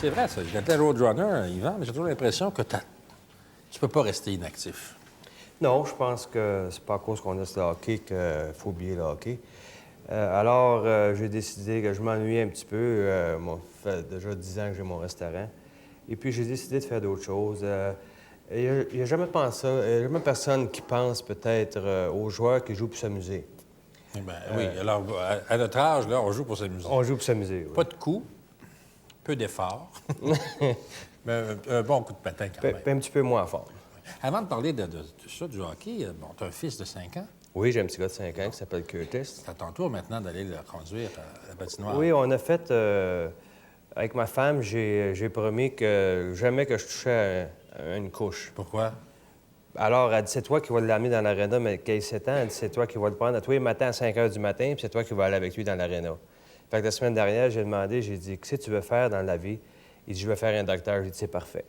C'est vrai, ça. J'étais roadrunner, Yvan, mais j'ai toujours l'impression que tu peux pas rester inactif. Non, je pense que c'est pas à cause qu'on a ce hockey qu'il faut oublier le hockey. Alors, j'ai décidé que je m'ennuyais un petit peu. Ça fait déjà 10 ans que j'ai mon restaurant. Et puis, j'ai décidé de faire d'autres choses. Il n'y a jamais jamais personne qui pense peut-être aux joueurs qui jouent pour s'amuser. Eh bien, oui, alors, à notre âge, là, on joue pour s'amuser. On joue pour s'amuser, oui. Pas de coups, peu d'efforts, mais un bon coup de patin quand même. Un petit peu moins fort. Avant de parler de ça, du hockey, bon, tu as un fils de 5 ans. Oui, j'ai un petit gars de 5 ans qui s'appelle Curtis. C'est à ton tour maintenant d'aller le conduire à la patinoire. Oui, on a fait... avec ma femme, j'ai promis que jamais que je touchais à une couche. Pourquoi? Alors, elle dit, c'est toi qui vas l'amener dans l'aréna, mais qu'il ait 7 ans, elle dit, c'est toi qui vas le prendre à tous les matins à 5 h du matin, puis c'est toi qui vas aller avec lui dans l'aréna. Fait que la semaine dernière, j'ai demandé, j'ai dit, qu'est-ce que tu veux faire dans la vie? Il dit, je veux faire un docteur. J'ai dit, c'est parfait.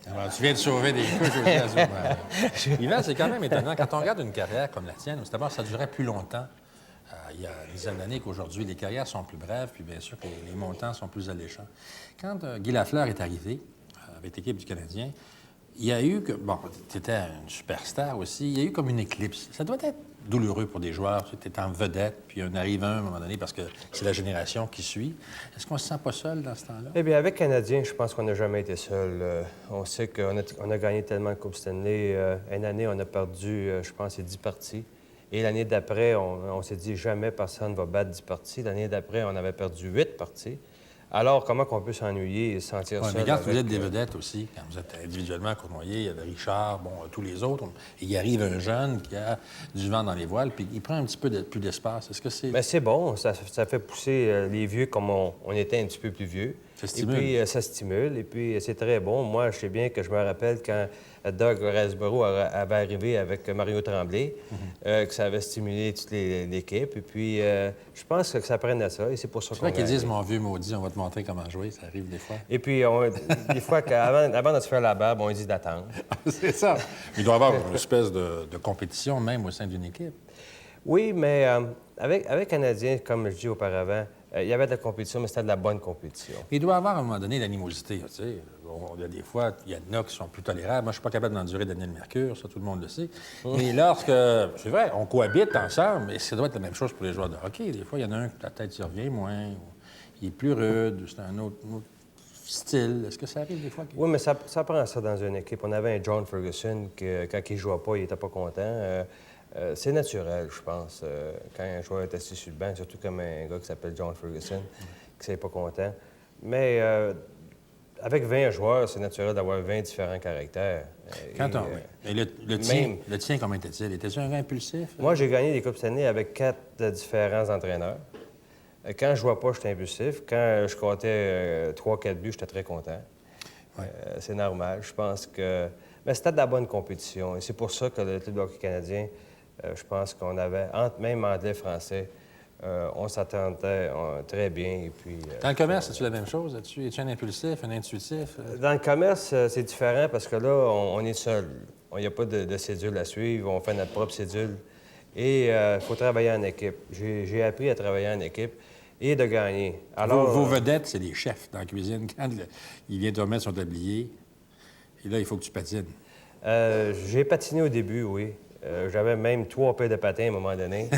Alors, tu viens de sauver des couches aussi à ce moment. Yvan, c'est quand même étonnant. Quand on regarde une carrière comme la tienne, d'abord, ça durait plus longtemps. Il y a une dizaine d'années qu'aujourd'hui, les carrières sont plus brèves, puis bien sûr que les montants sont plus alléchants. Quand Guy Lafleur est arrivé avec l'équipe du Canadien, il y a eu que... Bon, tu étais une superstar aussi. Il y a eu comme une éclipse. Ça doit être douloureux pour des joueurs. Tu étais en vedette, puis on arrive à un moment donné parce que c'est la génération qui suit. Est-ce qu'on se sent pas seul dans ce temps-là? Eh bien, avec Canadien, je pense qu'on n'a jamais été seul. On sait qu'on a gagné tellement de Coupe Stanley. Une année, on a perdu, je pense, c'est 10 parties. Et l'année d'après, on s'est dit jamais personne ne va battre 10 parties. L'année d'après, on avait perdu 8 parties. Alors, comment qu'on peut s'ennuyer et se sentir seul? Mais quand vous êtes des vedettes aussi, quand vous êtes individuellement cournoyé, il y a Richard, bon, tous les autres, et il arrive un jeune qui a du vent dans les voiles, puis il prend un petit peu plus d'espace. Est-ce que c'est... Bien, c'est bon. Ça fait pousser les vieux comme on était un petit peu plus vieux. Ça stimule. Et puis, ça stimule. Et puis, c'est très bon. Moi, je sais bien que je me rappelle quand Doug Rasborough avait arrivé avec Mario Tremblay, que ça avait stimulé toute l'équipe. Et puis, je pense que ça prenne à ça. Et c'est pour ça qu'on... C'est vrai qu'ils disent, mon vieux maudit, on va te montrer comment jouer. Ça arrive des fois. Et puis, des fois, avant de se faire la barbe, on dit d'attendre. C'est ça. Il doit y avoir une espèce de compétition même au sein d'une équipe. Oui, mais avec Canadien, comme je dis auparavant, il y avait de la compétition, mais c'était de la bonne compétition. Il doit y avoir à un moment donné l'animosité. Tu sais. Il y a des fois, il y en a qui sont plus tolérables. Moi, je suis pas capable d'endurer Daniel Mercure, ça, tout le monde le sait. Mais lorsque, c'est vrai, on cohabite ensemble, mais ça doit être la même chose pour les joueurs de hockey. Des fois, il y en a un que la tête y revient moins, ou il est plus rude, c'est un autre style. Est-ce que ça arrive des fois? Oui, mais ça prend ça dans une équipe. On avait un John Ferguson que, quand il ne jouait pas, il n'était pas content. C'est naturel, je pense, quand un joueur est assis sur le banc, surtout comme un gars qui s'appelle John Ferguson, qui n'est pas content. Mais avec 20 joueurs, c'est naturel d'avoir 20 différents caractères. Et le tien, comment était-il? Était-tu un gars impulsif? Moi, j'ai gagné des Coupes Stanley avec 4 différents entraîneurs. Quand je ne jouais pas, j'étais impulsif. Quand je comptais 3-4 buts, j'étais très content. Ouais. C'est normal. Je pense que... Mais c'était de la bonne compétition. Et c'est pour ça que le Club de hockey canadien, je pense qu'on avait, même anglais et français, on s'attendait très bien. Et puis, dans le commerce, es-tu la même chose? Es-tu un impulsif, un intuitif? Dans le commerce, c'est différent parce que là, on est seul. Il n'y a pas de cédule à suivre. On fait notre propre cédule. Et il faut travailler en équipe. J'ai appris à travailler en équipe et de gagner. Alors, vos vedettes, c'est les chefs dans la cuisine. Quand il vient te remettre son tablier, et là, il faut que tu patines. J'ai patiné au début, oui. J'avais même 3 paires de patins à un moment donné.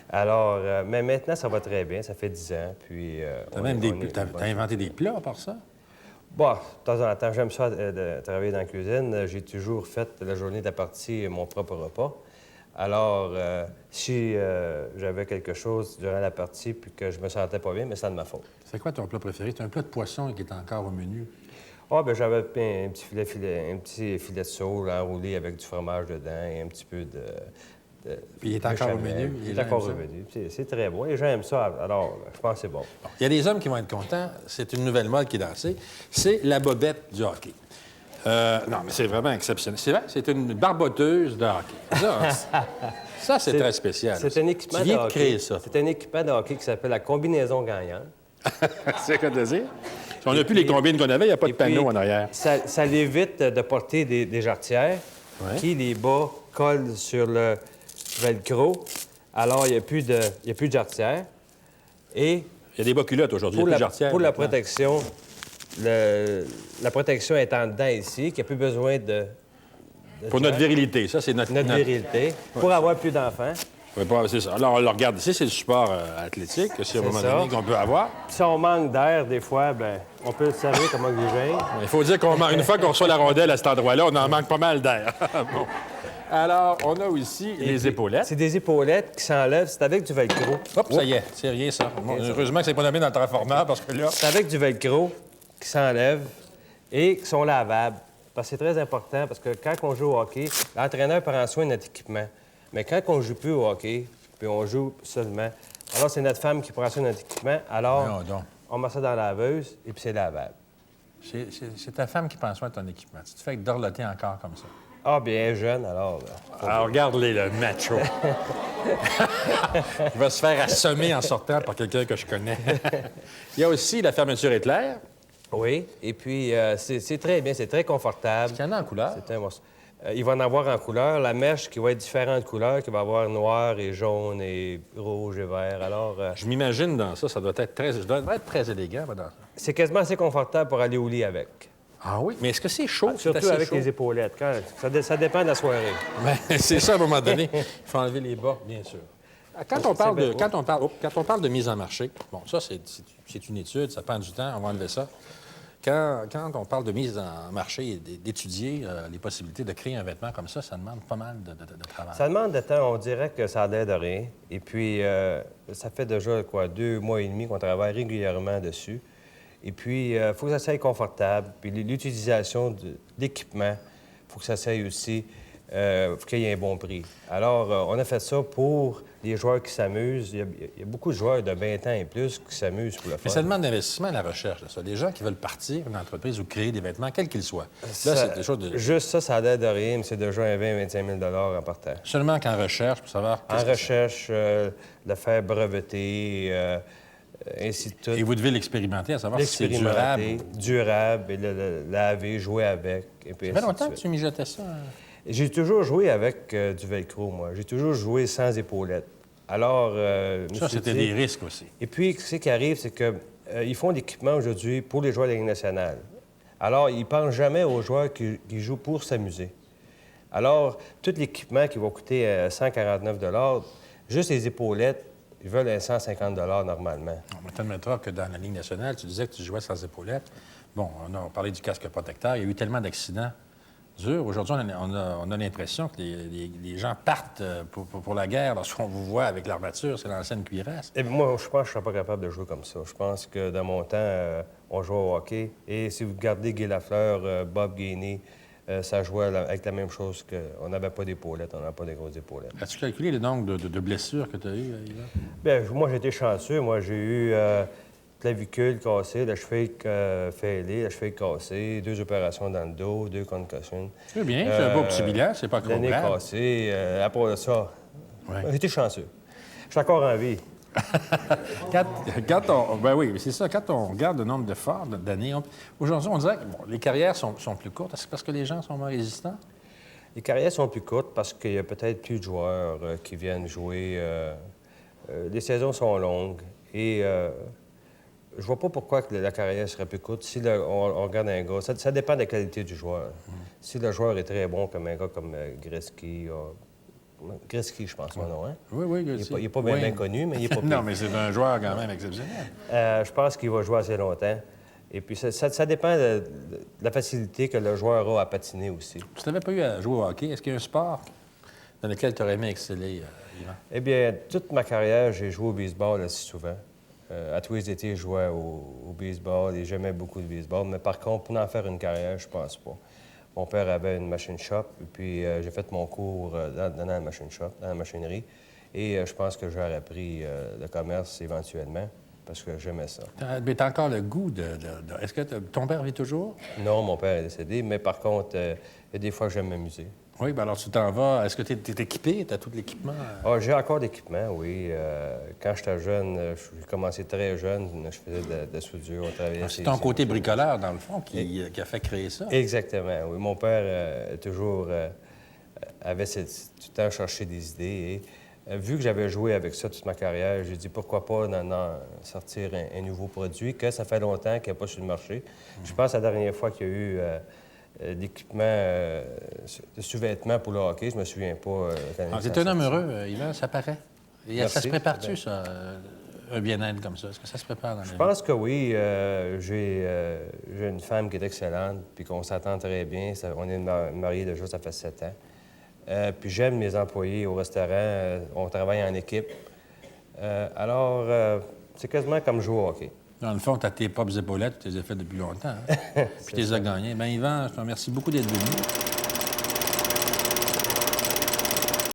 Alors, mais maintenant, ça va très bien. Ça fait 10 ans. Puis, t'as inventé des plats à part ça? Bon, de temps en temps, j'aime ça de travailler dans la cuisine. J'ai toujours fait la journée de la partie mon propre repas. Alors, si j'avais quelque chose durant la partie puis que je me sentais pas bien, mais c'est de ma faute. C'est quoi ton plat préféré? Tu as un plat de poisson qui est encore au menu. Ah, bien, j'avais un petit filet de sole enroulé avec du fromage dedans et un petit peu de puis il est encore au menu? Il est encore au menu. C'est très bon. Et j'aime ça. Alors, je pense que c'est bon. Il y a des hommes qui vont être contents. C'est une nouvelle mode qui est dansée. C'est la bobette du hockey. Non, mais c'est vraiment exceptionnel. C'est vrai, c'est une barboteuse de hockey. Ça, c'est très spécial. C'est un équipement tu viens de de créer hockey. ça. C'est un équipement de hockey qui s'appelle la combinaison gagnante. C'est quoi de dire? Si on n'a plus les combines qu'on avait, il n'y a pas de panneau en arrière. Ça l'évite de porter des jarretières qui, les bas, collent sur le velcro. Alors, il n'y a plus de jarretière. Et il y a des bas culottes aujourd'hui, il y a plus de jarretière. Pour la protection la protection est en dedans ici, qu'il n'y a plus besoin de Pour notre virilité, ça, c'est notre virilité, pour avoir plus d'enfants. Oui, c'est ça. Alors, on le regarde ici, c'est le support athlétique, c'est à un moment donné qu'on peut avoir. Si on manque d'air, des fois, ben, on peut le servir comme oxygène. Il faut dire qu'une fois qu'on reçoit la rondelle à cet endroit-là, on en manque pas mal d'air. Bon. Alors, on a aussi les épaulettes. C'est des épaulettes qui s'enlèvent. C'est avec du velcro. Hop, ça y est, c'est rien, ça. Bon, heureusement que c'est pas nommé dans le transformeur, parce que là... C'est avec du velcro qui s'enlève et qui sont lavables. Parce que c'est très important, parce que quand on joue au hockey, l'entraîneur prend soin de notre équipement. Mais quand on ne joue plus au hockey, puis on joue seulement, alors c'est notre femme qui prend soin de notre équipement. Alors, on met ça dans la laveuse et puis c'est lavable. C'est ta femme qui prend soin de ton équipement. Tu te fais dorloter encore comme ça. Ah, bien jeune, alors. Alors, regarde-les, le macho. Il va se faire assommer en sortant par quelqu'un que je connais. Il y a aussi la fermeture éclair. Oui, et puis c'est très bien, c'est très confortable. Il y en a en couleur. Il va en avoir en couleur. La mèche qui va être différente de couleur, qui va avoir noir et jaune et rouge et vert. Alors, je m'imagine dans ça, ça doit être très élégant. Dans ça. C'est quasiment assez confortable pour aller au lit avec. Ah oui? Mais est-ce que c'est chaud? Surtout avec les épaulettes. Ça dépend de la soirée. Bien, c'est ça, à un moment donné. Il faut enlever les bas, bien sûr. Quand on parle de mise en marché, bon, ça, c'est une étude, ça prend du temps, on va enlever ça. Quand on parle de mise en marché et d'étudier les possibilités de créer un vêtement comme ça demande pas mal de travail. Ça demande de temps. On dirait que ça l'aide de rien. Et puis, ça fait déjà, 2 mois et demi qu'on travaille régulièrement dessus. Et puis, il faut que ça soit confortable. Puis l'utilisation d'équipement, il faut que ça soit aussi, faut qu'il y ait un bon prix. Alors, on a fait ça pour les joueurs qui s'amusent. Il y a beaucoup de joueurs de 20 ans et plus qui s'amusent pour le faire. Mais ça demande d'investissement à la recherche, ça. Des gens qui veulent partir une entreprise ou créer des vêtements, quels qu'ils soient. Là, c'est des choses de... Juste ça, ça l'aide de rien, mais c'est déjà un 20-25 000 en partant. Seulement qu'en recherche, pour savoir... En recherche, le faire breveter... ainsi de tout. Et vous devez l'expérimenter, à savoir si c'est durable. Durable, et le laver, jouer avec. Et puis ça fait longtemps que tu mijotais ça? J'ai toujours joué avec du velcro, moi. J'ai toujours joué sans épaulettes. Alors, ça, c'était des risques aussi. Et puis, ce qui arrive, c'est qu'ils font l'équipement aujourd'hui pour les joueurs de la Ligue nationale. Alors, ils ne pensent jamais aux joueurs qui jouent pour s'amuser. Alors, tout l'équipement qui va coûter 149 juste les épaulettes, ils veulent un 150 normalement. On t'admettra que dans la Ligue nationale, tu disais que tu jouais sans épaulettes. Bon, on a parlé du casque protecteur. Il y a eu tellement d'accidents durs. Aujourd'hui, on a l'impression que les gens partent pour la guerre. Lorsqu'on vous voit avec l'armature, c'est l'ancienne cuirasse. Et moi, je pense que je ne serais pas capable de jouer comme ça. Je pense que dans mon temps, on jouait au hockey. Et si vous regardez Guy Lafleur, Bob Gainey, ça jouait avec la même chose qu'on n'avait pas d'épaulettes, on n'avait pas de grosses épaulettes. As-tu calculé le nombre de blessures que tu as eues, Yvan? Bien, moi, j'ai été chanceux. Moi, j'ai eu clavicule cassée, la cheville fêlée, la cheville cassée, 2 opérations dans le dos, 2 concussions. C'est bien, c'est un beau petit bilan, c'est pas trop grave. L'année cassée, après ça, ouais. J'ai été chanceux. Je suis encore en vie. Ben oui, c'est ça. Quand on regarde le nombre de forts d'années, aujourd'hui, on dirait que les carrières sont plus courtes. Est-ce que parce que les gens sont moins résistants? Les carrières sont plus courtes parce qu'il y a peut-être plus de joueurs qui viennent jouer. Les saisons sont longues et je vois pas pourquoi que la carrière serait plus courte. Si on regarde un gars, ça dépend de la qualité du joueur. Si le joueur est très bon, comme un gars comme Gretzky... Gretzky, je pense, non, hein? Oui, Gretzky. Il n'est pas bien connu, mais il n'est pas pire. Non, mais c'est un joueur quand même exceptionnel. Je pense qu'il va jouer assez longtemps. Et puis, ça dépend de la facilité que le joueur a à patiner aussi. Si tu n'avais pas eu à jouer au hockey, est-ce qu'il y a un sport dans lequel tu aurais aimé exceller, Yvan? Eh bien, toute ma carrière, j'ai joué au baseball assez souvent. À tous les étés, je jouais au baseball et j'aimais beaucoup le baseball. Mais par contre, pour en faire une carrière, je pense pas. Mon père avait une machine shop, et puis j'ai fait mon cours dans la machine shop, dans la machinerie. Et je pense que j'aurais appris le commerce éventuellement, parce que j'aimais ça. Mais tu as encore le goût de... Est-ce que ton père vit toujours? Non, mon père est décédé, mais par contre, il y a des fois que j'aime m'amuser. Oui, bien alors tu t'en vas. Est-ce que tu es équipé? Tu as tout l'équipement? Ah, j'ai encore d'équipement, oui. Quand j'étais jeune, j'ai commencé très jeune, je faisais de la soudure, on travaillait... C'est ton côté bricoleur, dans le fond, qui a fait créer ça? Exactement, oui. Mon père toujours avait tout le temps cherché des idées. Et, Vu que j'avais joué avec ça toute ma carrière, j'ai dit pourquoi pas sortir un nouveau produit que ça fait longtemps qu'il n'y a pas sur le marché. Je pense à la dernière fois qu'il y a eu d'équipement, de sous-vêtements pour le hockey, je me souviens pas. C'est un homme heureux, Yvan, ça paraît. Et Merci, ça se prépare-tu, bien. ça, un bien-être comme ça? Est-ce que ça se prépare dans la Je vie? pense que oui. J'ai une femme qui est excellente, puis qu'on s'entend très bien. On est mariés déjà, ça fait 7 ans. Puis j'aime mes employés au restaurant. On travaille en équipe. Alors, c'est quasiment comme jouer au hockey. Dans le fond, tu as tes propres épaulettes, tu les as faites depuis longtemps. Hein? Puis tu les as gagnées. Bien, Yvan, je te remercie beaucoup d'être venu.